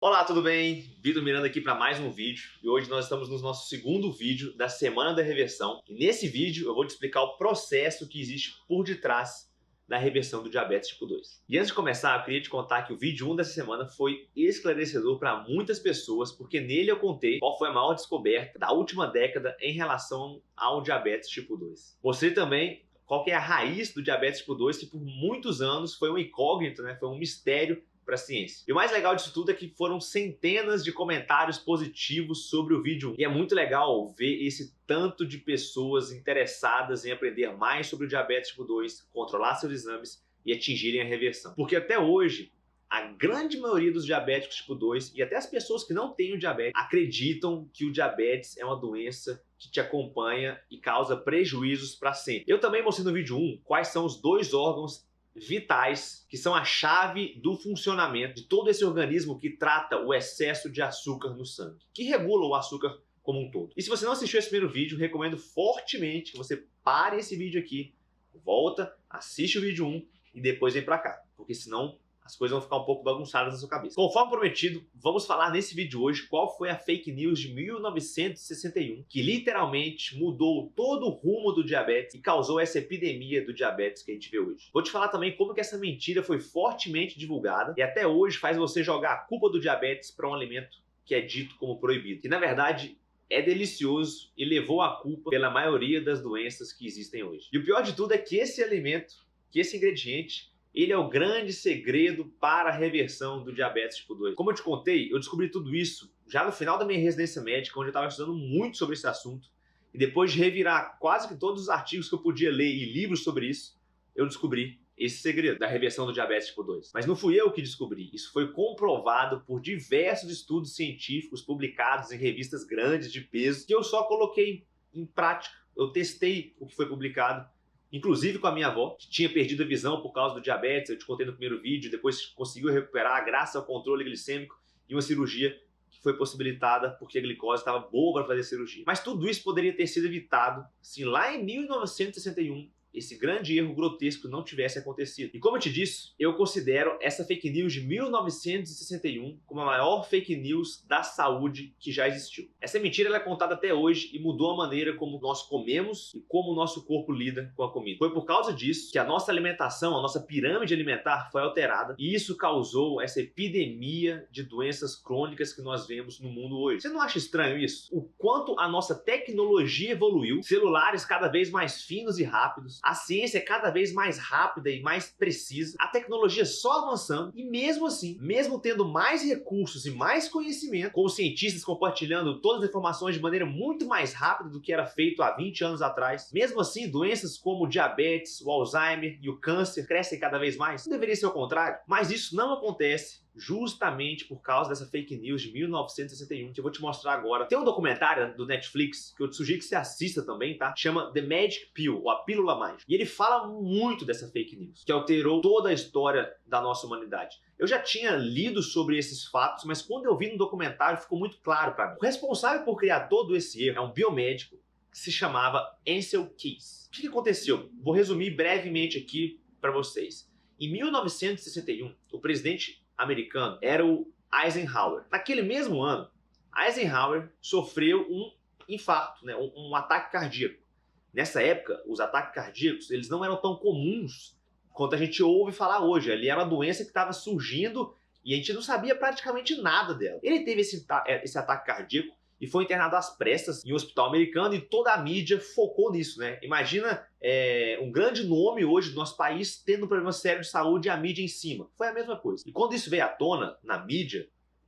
Olá, tudo bem? Vitor Miranda aqui para mais um vídeo e hoje nós estamos no nosso segundo vídeo da Semana da Reversão. E nesse vídeo eu vou te explicar o processo que existe por detrás da reversão do diabetes tipo 2. E antes de começar, eu queria te contar que o vídeo 1 dessa semana foi esclarecedor para muitas pessoas, porque nele eu contei qual foi a maior descoberta da última década em relação ao diabetes tipo 2. Mostrei também qual que é a raiz do diabetes tipo 2, que por muitos anos foi um incógnito, foi um mistério para a ciência. E o mais legal disso tudo é que foram centenas de comentários positivos sobre o vídeo 1. E é muito legal ver esse tanto de pessoas interessadas em aprender mais sobre o diabetes tipo 2, controlar seus exames e atingirem a reversão. Porque até hoje, a grande maioria dos diabéticos tipo 2 e até as pessoas que não têm o diabetes acreditam que o diabetes é uma doença que te acompanha e causa prejuízos para sempre. Eu também mostrei no vídeo 1 quais são os dois órgãos vitais que são a chave do funcionamento de todo esse organismo que trata o excesso de açúcar no sangue, que regula o açúcar como um todo. E se você não assistiu esse primeiro vídeo, recomendo fortemente que você pare esse vídeo aqui, volta, assiste o vídeo 1 e depois vem para cá, porque senão as coisas vão ficar um pouco bagunçadas na sua cabeça. Conforme prometido, vamos falar nesse vídeo hoje qual foi a fake news de 1961 que literalmente mudou todo o rumo do diabetes e causou essa epidemia do diabetes que a gente vê hoje. Vou te falar também como que essa mentira foi fortemente divulgada e até hoje faz você jogar a culpa do diabetes para um alimento que é dito como proibido, que na verdade é delicioso e levou a culpa pela maioria das doenças que existem hoje. E o pior de tudo é que esse alimento, que esse ingrediente, ele é o grande segredo para a reversão do diabetes tipo 2. Como eu te contei, eu descobri tudo isso já no final da minha residência médica, onde eu estava estudando muito sobre esse assunto. E depois de revirar quase que todos os artigos que eu podia ler e livros sobre isso, eu descobri esse segredo da reversão do diabetes tipo 2. Mas não fui eu que descobri, isso foi comprovado por diversos estudos científicos publicados em revistas grandes de peso, que eu só coloquei em prática. Eu testei o que foi publicado, inclusive com a minha avó, que tinha perdido a visão por causa do diabetes. Eu te contei no primeiro vídeo, depois conseguiu recuperar graças ao controle glicêmico e uma cirurgia que foi possibilitada porque a glicose estava boa para fazer a cirurgia. Mas tudo isso poderia ter sido evitado se lá em 1961 esse grande erro grotesco não tivesse acontecido. E como eu te disse, eu considero essa fake news de 1961 como a maior fake news da saúde que já existiu. Essa mentira ela é contada até hoje e mudou a maneira como nós comemos e como o nosso corpo lida com a comida. Foi por causa disso que a nossa alimentação, a nossa pirâmide alimentar foi alterada e isso causou essa epidemia de doenças crônicas que nós vemos no mundo hoje. Você não acha estranho isso? O quanto a nossa tecnologia evoluiu, celulares cada vez mais finos e rápidos, a ciência é cada vez mais rápida e mais precisa, a tecnologia só avançando e mesmo assim, mesmo tendo mais recursos e mais conhecimento, com os cientistas compartilhando todas as informações de maneira muito mais rápida do que era feito há 20 anos atrás, mesmo assim doenças como o diabetes, o Alzheimer e o câncer crescem cada vez mais. Não deveria ser o contrário, mas isso não acontece justamente por causa dessa fake news de 1961 que eu vou te mostrar agora. Tem um documentário do Netflix que eu te sugiro que você assista também, tá? Chama The Magic Pill, ou a Pílula Mágica. E ele fala muito dessa fake news, que alterou toda a história da nossa humanidade. Eu já tinha lido sobre esses fatos, mas quando eu vi no documentário ficou muito claro para mim. O responsável por criar todo esse erro é um biomédico que se chamava Ancel Keys. O que aconteceu? Vou resumir brevemente aqui para vocês. Em 1961, o presidente americano era o Eisenhower. Naquele mesmo ano, Eisenhower sofreu um infarto, um ataque cardíaco. Nessa época, os ataques cardíacos eles não eram tão comuns quanto a gente ouve falar hoje. Ali era uma doença que estava surgindo e a gente não sabia praticamente nada dela. Ele teve esse ataque cardíaco e foi internado às pressas em um hospital americano e toda a mídia focou nisso, Imagina um grande nome hoje do nosso país tendo um problema sério de saúde e a mídia em cima. Foi a mesma coisa. E quando isso veio à tona na mídia,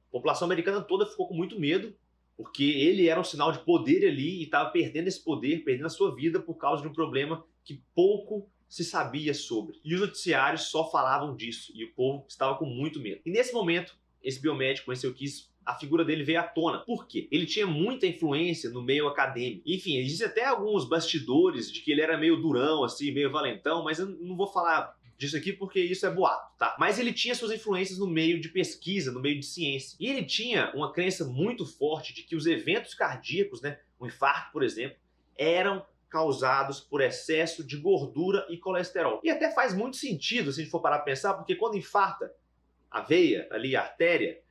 a população americana toda ficou com muito medo, porque ele era um sinal de poder ali e estava perdendo esse poder, perdendo a sua vida por causa de um problema que pouco se sabia sobre. E os noticiários só falavam disso e o povo estava com muito medo. E nesse momento, esse biomédico, esse Keys, a figura dele veio à tona. Por quê? Ele tinha muita influência no meio acadêmico. Enfim, existem até alguns bastidores de que ele era meio durão, assim, meio valentão, mas eu não vou falar disso aqui porque isso é boato, tá? Mas ele tinha suas influências no meio de pesquisa, no meio de ciência. E ele tinha uma crença muito forte de que os eventos cardíacos, um infarto, por exemplo, eram causados por excesso de gordura e colesterol. E até faz muito sentido se a gente for parar para pensar, porque quando infarta a veia, ali a artéria,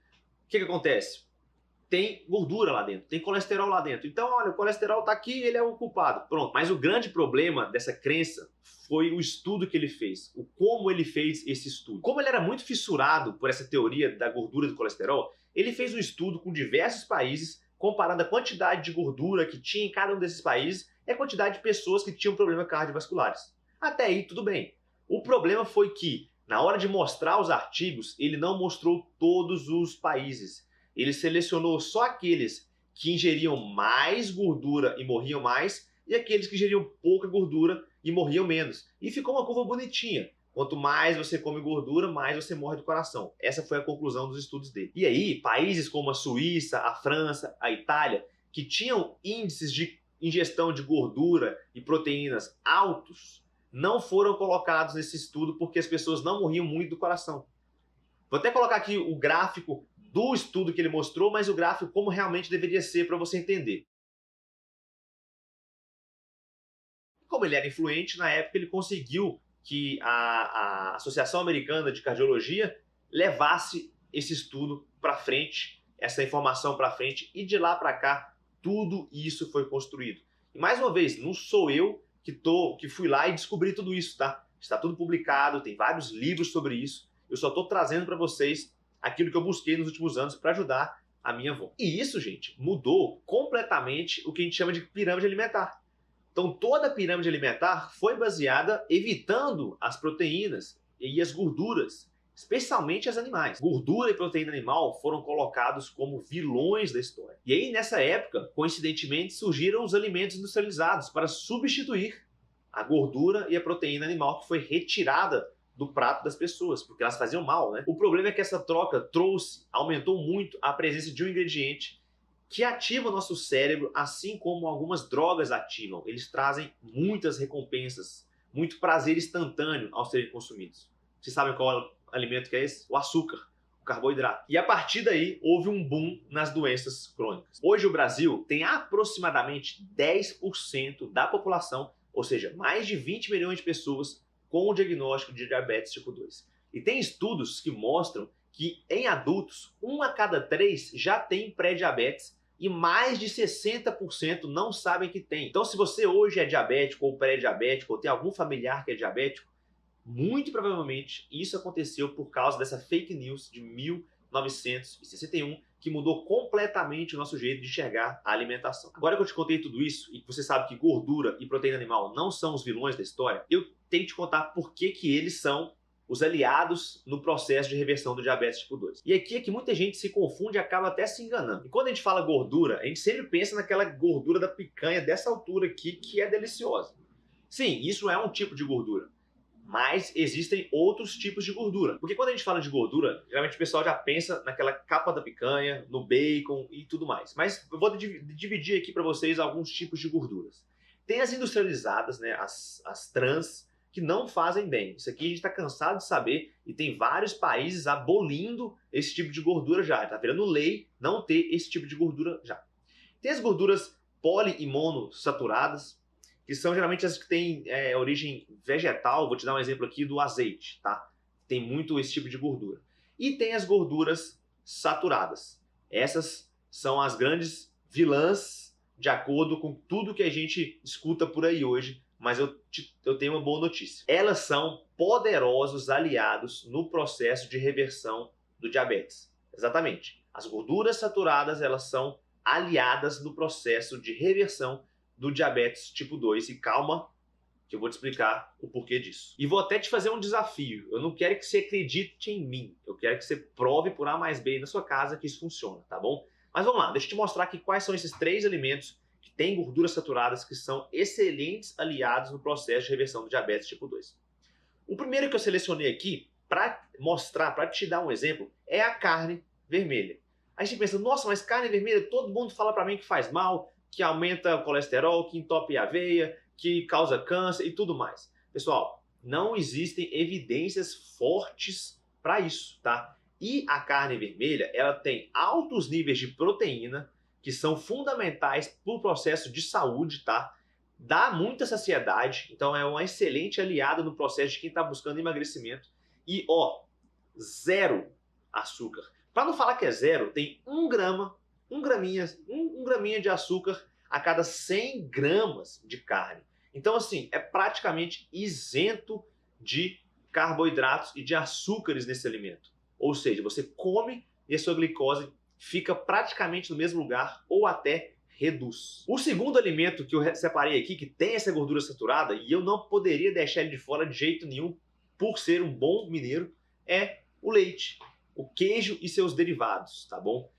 que acontece? Tem gordura lá dentro, tem colesterol lá dentro. Então, olha, o colesterol tá aqui, ele é o culpado. Pronto. Mas o grande problema dessa crença foi o estudo que ele fez, o como ele fez esse estudo. Como ele era muito fissurado por essa teoria da gordura e do colesterol, ele fez um estudo com diversos países, comparando a quantidade de gordura que tinha em cada um desses países e a quantidade de pessoas que tinham problemas cardiovasculares. Até aí, tudo bem. O problema foi que, na hora de mostrar os artigos, ele não mostrou todos os países. Ele selecionou só aqueles que ingeriam mais gordura e morriam mais e aqueles que ingeriam pouca gordura e morriam menos. E ficou uma curva bonitinha. Quanto mais você come gordura, mais você morre do coração. Essa foi a conclusão dos estudos dele. E aí, países como a Suíça, a França, a Itália, que tinham índices de ingestão de gordura e proteínas altos, não foram colocados nesse estudo porque as pessoas não morriam muito do coração. Vou até colocar aqui o gráfico do estudo que ele mostrou, mas o gráfico como realmente deveria ser para você entender. Como ele era influente, na época ele conseguiu que a Associação Americana de Cardiologia levasse esse estudo para frente, essa informação para frente, e de lá para cá tudo isso foi construído. E mais uma vez, não sou eu que fui lá e descobri tudo isso, tá? Está tudo publicado, tem vários livros sobre isso. Eu só estou trazendo para vocês aquilo que eu busquei nos últimos anos para ajudar a minha avó. E isso, gente, mudou completamente o que a gente chama de pirâmide alimentar. Então, toda a pirâmide alimentar foi baseada evitando as proteínas e as gorduras, especialmente as animais. Gordura e proteína animal foram colocados como vilões da história. E aí, nessa época, coincidentemente, surgiram os alimentos industrializados para substituir a gordura e a proteína animal que foi retirada do prato das pessoas, porque elas faziam mal, né? O problema é que essa troca aumentou muito a presença de um ingrediente que ativa o nosso cérebro, assim como algumas drogas ativam. Eles trazem muitas recompensas, muito prazer instantâneo ao serem consumidos. Vocês sabem qual alimento que é esse? O açúcar, o carboidrato. E a partir daí, houve um boom nas doenças crônicas. Hoje o Brasil tem aproximadamente 10% da população, ou seja, mais de 20 milhões de pessoas com o diagnóstico de diabetes tipo 2. E tem estudos que mostram que em adultos, 1 a cada 3 já tem pré-diabetes e mais de 60% não sabem que tem. Então, se você hoje é diabético ou pré-diabético ou tem algum familiar que é diabético, muito provavelmente isso aconteceu por causa dessa fake news de 1961 que mudou completamente o nosso jeito de enxergar a alimentação. Agora que eu te contei tudo isso e que você sabe que gordura e proteína animal não são os vilões da história, eu tenho que te contar por que eles são os aliados no processo de reversão do diabetes tipo 2. E aqui é que muita gente se confunde e acaba até se enganando. E quando a gente fala gordura, a gente sempre pensa naquela gordura da picanha dessa altura aqui que é deliciosa. Sim, isso é um tipo de gordura. Mas existem outros tipos de gordura. Porque quando a gente fala de gordura, geralmente o pessoal já pensa naquela capa da picanha, no bacon e tudo mais. Mas eu vou dividir aqui para vocês alguns tipos de gorduras. Tem as industrializadas, né, as trans, que não fazem bem. Isso aqui a gente está cansado de saber e tem vários países abolindo esse tipo de gordura já. Está virando lei não ter esse tipo de gordura já. Tem as gorduras poli e monossaturadas, que são geralmente as que têm origem vegetal. Vou te dar um exemplo aqui do azeite, tá? Tem muito esse tipo de gordura. E tem as gorduras saturadas. Essas são as grandes vilãs de acordo com tudo que a gente escuta por aí hoje, mas eu tenho uma boa notícia. Elas são poderosos aliados no processo de reversão do diabetes. Exatamente. As gorduras saturadas, elas são aliadas no processo de reversão do diabetes tipo 2. E calma, que eu vou te explicar o porquê disso. E vou até te fazer um desafio. Eu não quero que você acredite em mim. Eu quero que você prove por A mais B na sua casa que isso funciona, tá bom? Mas vamos lá, deixa eu te mostrar aqui quais são esses 3 alimentos que têm gorduras saturadas que são excelentes aliados no processo de reversão do diabetes tipo 2. O primeiro que eu selecionei aqui, para mostrar, para te dar um exemplo, é a carne vermelha. Aí a gente pensa, nossa, mas carne vermelha, todo mundo fala para mim que faz mal, que aumenta o colesterol, que entope a veia, que causa câncer e tudo mais. Pessoal, não existem evidências fortes para isso, tá? E a carne vermelha, ela tem altos níveis de proteína, que são fundamentais para o processo de saúde, tá? Dá muita saciedade, então é um excelente aliado no processo de quem está buscando emagrecimento. E, ó, zero açúcar. Para não falar que é zero, tem um graminha de açúcar a cada 100 gramas de carne. Então, assim, é praticamente isento de carboidratos e de açúcares nesse alimento. Ou seja, você come e a sua glicose fica praticamente no mesmo lugar ou até reduz. O segundo alimento que eu separei aqui, que tem essa gordura saturada, e eu não poderia deixar ele de fora de jeito nenhum, por ser um bom mineiro, é o leite, o queijo e seus derivados, tá bom?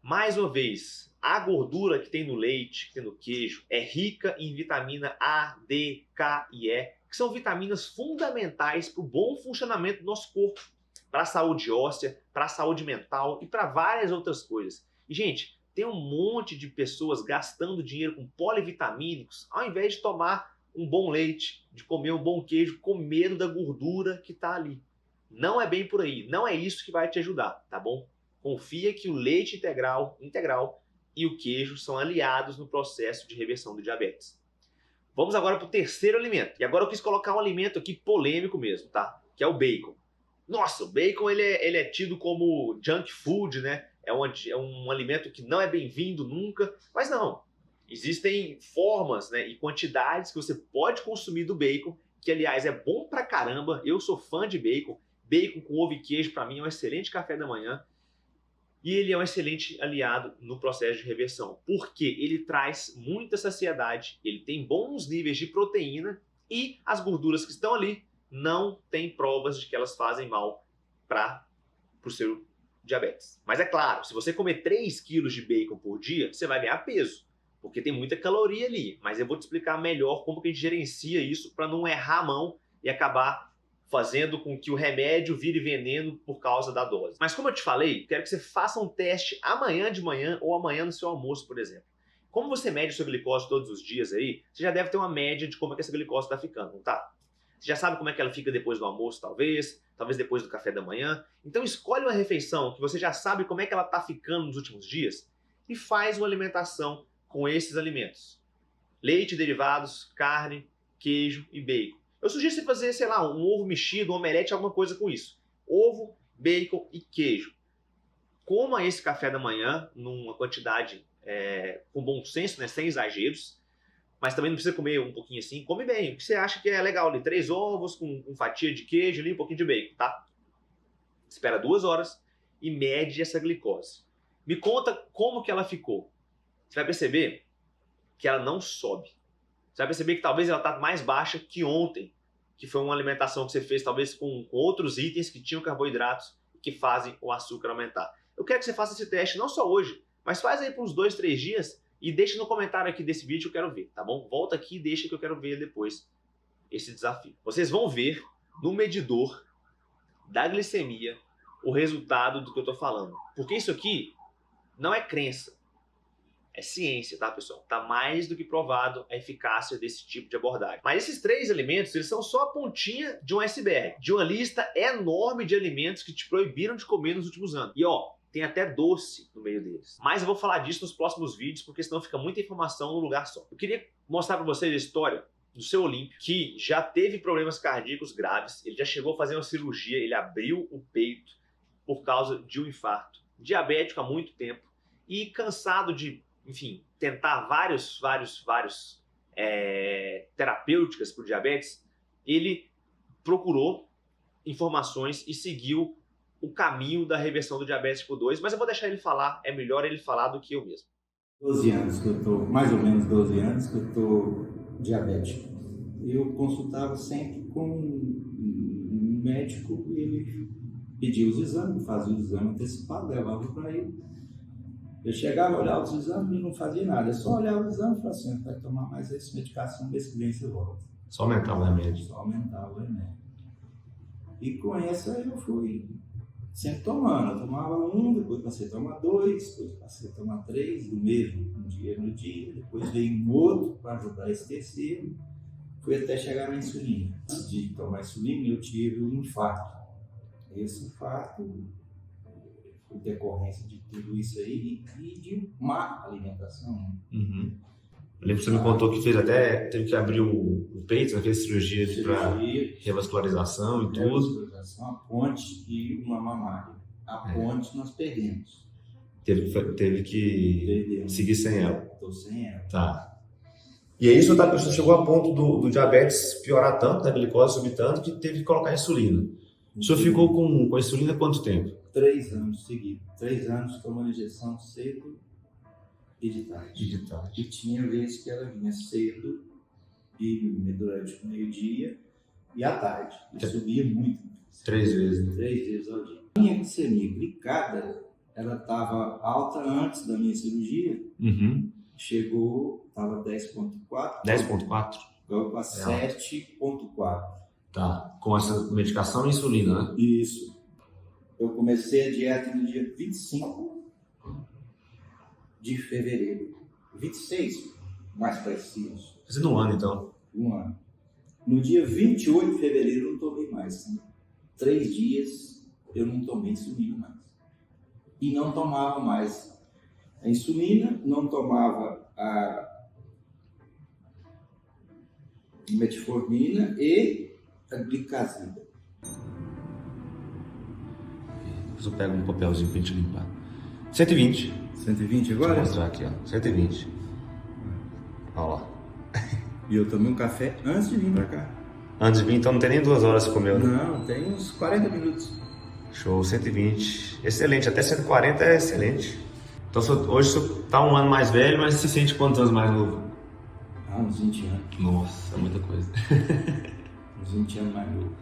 Mais uma vez, a gordura que tem no leite, que tem no queijo, é rica em vitamina A, D, K e E, que são vitaminas fundamentais para o bom funcionamento do nosso corpo, para a saúde óssea, para a saúde mental e para várias outras coisas. E, gente, tem um monte de pessoas gastando dinheiro com polivitamínicos ao invés de tomar um bom leite, de comer um bom queijo, com medo da gordura que está ali. Não é bem por aí, não é isso que vai te ajudar, tá bom? Confia que o leite integral e o queijo são aliados no processo de reversão do diabetes. Vamos agora para o terceiro alimento. E agora eu quis colocar um alimento aqui polêmico mesmo, tá? Que é o bacon. Nossa, o bacon ele é tido como junk food, né? É um alimento que não é bem-vindo nunca, mas não. Existem formas, né, e quantidades que você pode consumir do bacon, que aliás é bom pra caramba. Eu sou fã de bacon. Bacon com ovo e queijo para mim é um excelente café da manhã. E ele é um excelente aliado no processo de reversão, porque ele traz muita saciedade, ele tem bons níveis de proteína e as gorduras que estão ali não tem provas de que elas fazem mal para o seu diabetes. Mas é claro, se você comer 3 quilos de bacon por dia, você vai ganhar peso, porque tem muita caloria ali. Mas eu vou te explicar melhor como que a gente gerencia isso para não errar a mão e acabar fazendo com que o remédio vire veneno por causa da dose. Mas como eu te falei, quero que você faça um teste amanhã de manhã ou amanhã no seu almoço, por exemplo. Como você mede sua glicose todos os dias aí, você já deve ter uma média de como é que essa glicose está ficando, não tá? Você já sabe como é que ela fica depois do almoço, talvez depois do café da manhã. Então escolhe uma refeição que você já sabe como é que ela está ficando nos últimos dias e faz uma alimentação com esses alimentos. Leite, derivados, carne, queijo e bacon. Eu sugiro você fazer, sei lá, um ovo mexido, um omelete, alguma coisa com isso. Ovo, bacon e queijo. Coma esse café da manhã numa quantidade com bom senso, né, sem exageros. Mas também não precisa comer um pouquinho assim. Come bem, o que você acha que é legal ali. 3 ovos com fatia de queijo ali, um pouquinho de bacon, tá? Espera 2 horas e mede essa glicose. Me conta como que ela ficou. Você vai perceber que ela não sobe. Você vai perceber que talvez ela está mais baixa que ontem, que foi uma alimentação que você fez talvez com outros itens que tinham carboidratos que fazem o açúcar aumentar. Eu quero que você faça esse teste não só hoje, mas faz aí por uns 2, 3 dias e deixa no comentário aqui desse vídeo que eu quero ver, tá bom? Volta aqui e deixa que eu quero ver depois esse desafio. Vocês vão ver no medidor da glicemia o resultado do que eu tô falando. Porque isso aqui não é crença. É ciência, tá, pessoal? Tá mais do que provado a eficácia desse tipo de abordagem. Mas esses 3 alimentos, eles são só a pontinha de um iceberg, de uma lista enorme de alimentos que te proibiram de comer nos últimos anos. E ó, tem até doce no meio deles. Mas eu vou falar disso nos próximos vídeos, porque senão fica muita informação num lugar só. Eu queria mostrar para vocês a história do seu Olímpio, que já teve problemas cardíacos graves, ele já chegou a fazer uma cirurgia, ele abriu o peito por causa de um infarto. Diabético há muito tempo e cansado de, enfim, tentar vários terapêuticas para o diabetes, ele procurou informações e seguiu o caminho da reversão do diabetes tipo 2, mas eu vou deixar ele falar, é melhor ele falar do que eu mesmo. 12 anos que eu tô, mais ou menos 12 anos que eu tô diabético. Eu consultava sempre com um médico, ele pedia os exames, fazia o exame antecipado, levava para ele. Eu chegava, olhava os exames e não fazia nada. Eu só olhava o exame e falava assim, vai tomar mais essa medicação, mês que vem você volta. Só aumentava o remédio. Só aumentava o remédio. E com essa eu fui sempre tomando. Eu tomava um, depois passei a tomar 2, depois passei a tomar 3, do mesmo, um dia no dia. Depois veio um outro para ajudar esse terceiro. Fui até chegar na insulina. Antes de tomar insulina, eu tive um infarto. Esse infarto, por decorrência de tudo isso aí e de má alimentação. Uhum. Eu lembro que você me contou que teve que abrir o peito, né? Fez cirurgia para revascularização e tudo. Revascularização, a ponte e uma mamária. A ponte nós perdemos. Teve que seguir sem ela. Estou sem ela. Tá. E aí você chegou a ponto do diabetes piorar tanto, da glicose subir tanto, que teve que colocar insulina. O senhor ficou com a insulina quanto tempo? 3 anos seguidos. 3 anos tomando injeção cedo e de tarde. E tinha vezes que ela vinha cedo e durante o meio-dia e à tarde. E subia muito. 3 vezes. Né? 3 vezes ao dia. A minha glicemia glicada, ela estava alta antes da minha cirurgia. Chegou, estava 10,4. 10,4? Agora para 7,4. Tá. Com essa medicação e insulina, né? Isso. Eu comecei a dieta no dia 25 de fevereiro. 26, mais preciso. Fazendo um ano, então. Um ano. No dia 28 de fevereiro eu não tomei mais. 3 dias eu não tomei insulina mais. E não tomava mais a insulina, não tomava a metformina e a glicazida. Depois eu pego um papelzinho pra gente limpar. 120. 120 agora? Vou mostrar aqui, ó. 120. Olha lá. E eu tomei um café antes de vir pra cá. Antes de vir, então não tem nem 2 horas que você comeu, né? Não, tem uns 40 minutos. Show, 120. Excelente, até 140 é excelente. Então hoje você tá um ano mais velho, mas se sente quantos anos mais novo? Uns 20 anos. Nossa, é muita coisa. Uns 20 anos mais novo.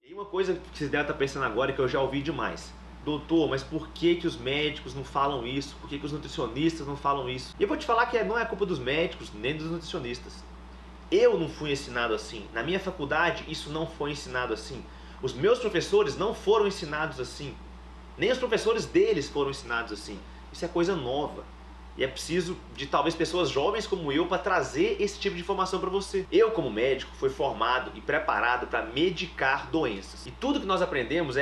E uma coisa que vocês devem estar pensando agora, que eu já ouvi demais. Doutor, mas por que os médicos não falam isso? Por que os nutricionistas não falam isso? E eu vou te falar que não é culpa dos médicos, nem dos nutricionistas. Eu não fui ensinado assim. Na minha faculdade, isso não foi ensinado assim. Os meus professores não foram ensinados assim. Nem os professores deles foram ensinados assim. Isso é coisa nova. E é preciso de talvez pessoas jovens como eu para trazer esse tipo de informação para você. Eu, como médico, fui formado e preparado para medicar doenças. E tudo que nós aprendemos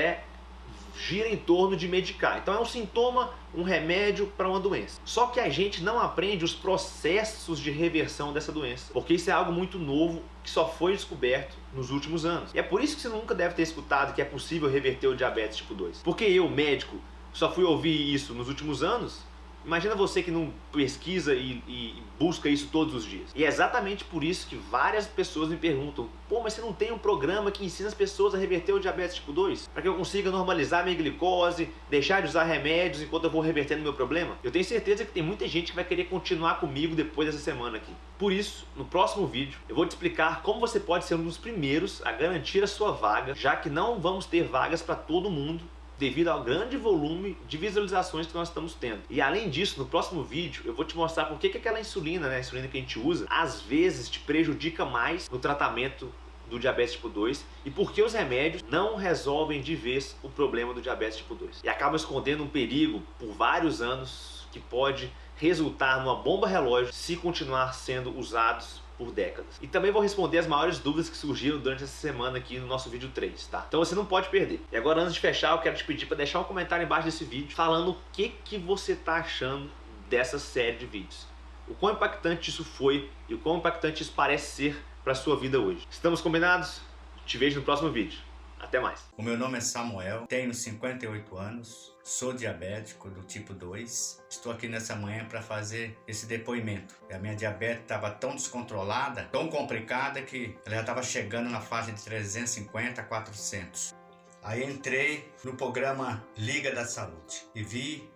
gira em torno de medicar. Então é um sintoma, um remédio para uma doença. Só que a gente não aprende os processos de reversão dessa doença, porque isso é algo muito novo que só foi descoberto nos últimos anos. E é por isso que você nunca deve ter escutado que é possível reverter o diabetes tipo 2. Porque eu, médico, só fui ouvir isso nos últimos anos. Imagina você que não pesquisa e busca isso todos os dias. E é exatamente por isso que várias pessoas me perguntam: pô, mas você não tem um programa que ensina as pessoas a reverter o diabetes tipo 2? Para que eu consiga normalizar minha glicose, deixar de usar remédios enquanto eu vou revertendo meu problema? Eu tenho certeza que tem muita gente que vai querer continuar comigo depois dessa semana aqui. Por isso, no próximo vídeo, eu vou te explicar como você pode ser um dos primeiros a garantir a sua vaga, já que não vamos ter vagas para todo mundo, devido ao grande volume de visualizações que nós estamos tendo. E além disso, no próximo vídeo, eu vou te mostrar por que aquela insulina, né, a insulina que a gente usa, às vezes te prejudica mais no tratamento do diabetes tipo 2 e por que os remédios não resolvem de vez o problema do diabetes tipo 2. E acaba escondendo um perigo por vários anos que pode resultar numa bomba relógio se continuar sendo usados por décadas. E também vou responder as maiores dúvidas que surgiram durante essa semana aqui no nosso vídeo 3, tá? Então você não pode perder. E agora, antes de fechar, eu quero te pedir para deixar um comentário embaixo desse vídeo falando o que você tá achando dessa série de vídeos. O quão impactante isso foi e o quão impactante isso parece ser para sua vida hoje. Estamos combinados? Te vejo no próximo vídeo. Até mais. O meu nome é Samuel, tenho 58 anos, sou diabético do tipo 2. Estou aqui nessa manhã para fazer esse depoimento. A minha diabetes estava tão descontrolada, tão complicada, que ela já estava chegando na faixa de 350 a 400. Aí entrei no programa Liga da Saúde e vi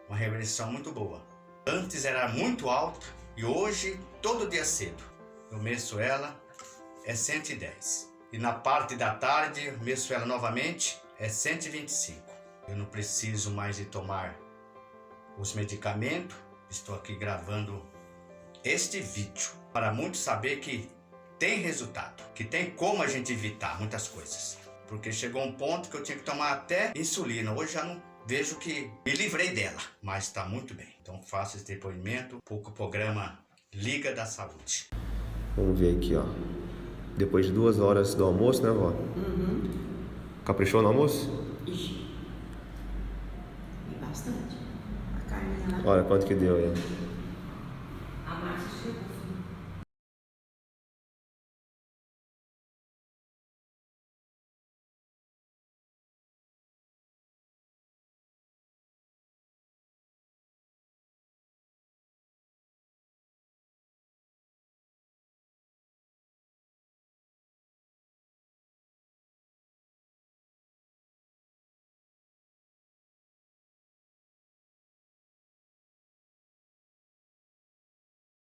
uma reversão muito boa. Antes era muito alta e hoje, todo dia cedo, eu meço ela, é 110. E na parte da tarde, eu meço ela novamente, é 125. Eu não preciso mais de tomar os medicamentos. Estou aqui gravando este vídeo para muitos saber que tem resultado, que tem como a gente evitar muitas coisas. Porque chegou um ponto que eu tinha que tomar até insulina. Hoje já não vejo que me livrei dela, mas está muito bem. Então faço esse depoimento para o programa Liga da Saúde. Vamos ver aqui, ó. Depois de 2 horas do almoço, né, vó? Caprichou no almoço? Ixi, bastante. A carne lá. Olha quanto que deu aí.